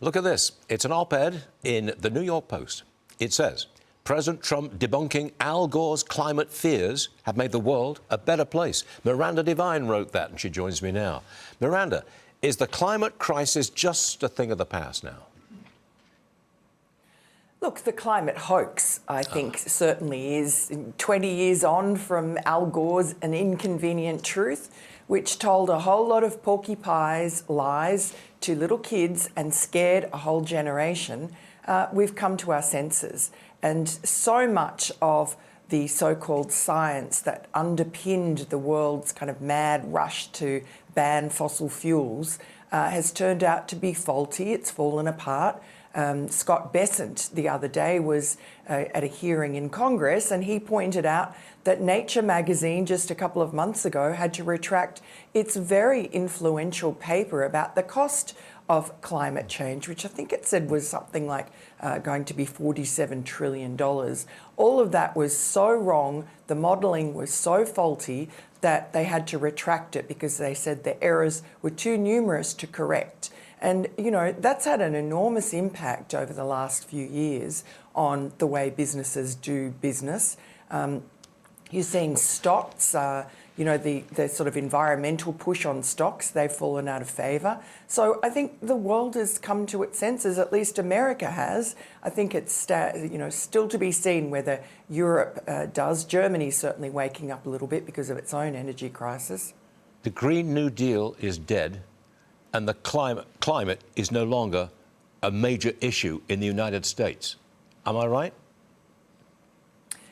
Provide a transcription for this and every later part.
Look at this. It's an op-ed in the New York Post. It says, President Trump debunking Al Gore's climate fears have made the world a better place. Miranda Devine wrote that, and she joins me now. Miranda, is the climate crisis just a thing of the past now? Look, the climate hoax, I think, certainly is 20 years on from Al Gore's An Inconvenient Truth, which told a whole lot of porky pies lies to little kids and scared a whole generation. We've come to our senses. And so much of the so-called science that underpinned the world's kind of mad rush to ban fossil fuels has turned out to be faulty. It's fallen apart. Scott Bessent the other day was at a hearing in Congress, and he pointed out that Nature magazine just a couple of months ago had to retract its very influential paper about the cost of climate change, which I think it said was something like going to be $47 trillion. All of that was so wrong, the modelling was so faulty that they had to retract it because they said the errors were too numerous to correct. And, you know, that's had an enormous impact over the last few years on the way businesses do business. You're seeing stocks, you know, the sort of environmental push on stocks, they've fallen out of favour. So I think the world has come to its senses, at least America has. I think it's, you know, still to be seen whether Europe does. Germany's certainly waking up a little bit because of its own energy crisis. The Green New Deal is dead, and the climate is no longer a major issue in the United States. Am I right?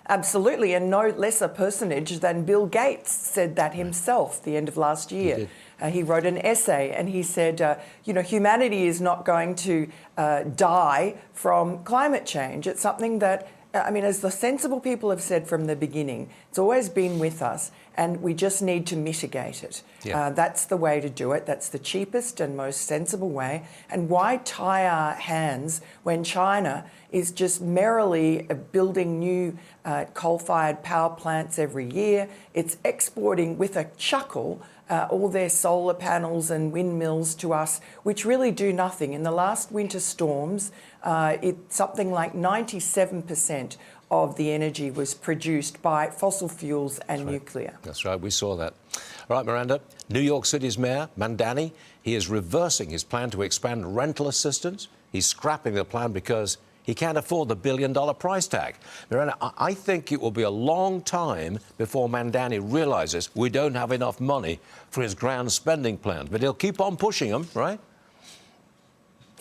Absolutely, and no less a personage than Bill Gates said that himself the end of last year. He wrote an essay and he said, you know, humanity is not going to die from climate change. It's something that, I mean, as the sensible people have said from the beginning, it's always been with us and we just need to mitigate it. Yeah. That's the way to do it. That's the cheapest and most sensible way. And why tie our hands when China is just merrily building new coal-fired power plants every year? It's exporting with a chuckle all their solar panels and windmills to us, which really do nothing. In the last winter storms, it's something like 97% of the energy was produced by fossil fuels and nuclear. That's right, we saw that. All right, Miranda, New York City's Mayor Mamdani, he is reversing his plan to expand rental assistance. He's scrapping the plan because he can't afford the billion-dollar price tag. Miranda, I think it will be a long time before Mamdani realises we don't have enough money for his grand spending plans, but he'll keep on pushing them, right?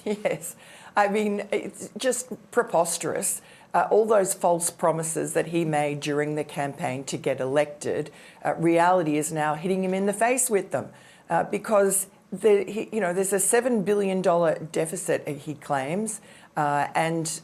Yes. I mean, it's just preposterous. All those false promises that he made during the campaign to get elected, reality is now hitting him in the face with them because you know, there's a $7 billion deficit, he claims, and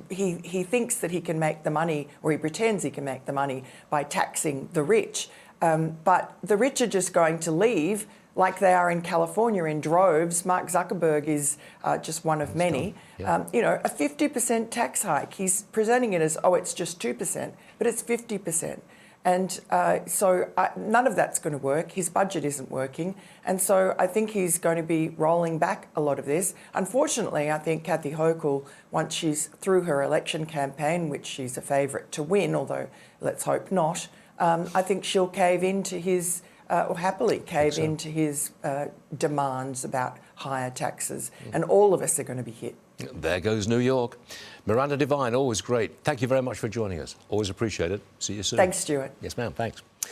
he thinks that he can make the money, or he pretends he can make the money by taxing the rich. But the rich are just going to leave like they are in California in droves. Mark Zuckerberg is just one of many. Yeah. You know, a 50% tax hike. He's presenting it as, oh, it's just 2%, but it's 50%. And so none of that's going to work. His budget isn't working. And so I think he's going to be rolling back a lot of this. Unfortunately, I think Kathy Hochul, once she's through her election campaign, which she's a favourite to win, although let's hope not, I think she'll cave into his or happily cave into his demands about higher taxes. And all of us are going to be hit. There goes New York. Miranda Devine, always great. Thank you very much for joining us. Always appreciate it. See you soon. Thanks, Stuart. Yes, ma'am. Thanks.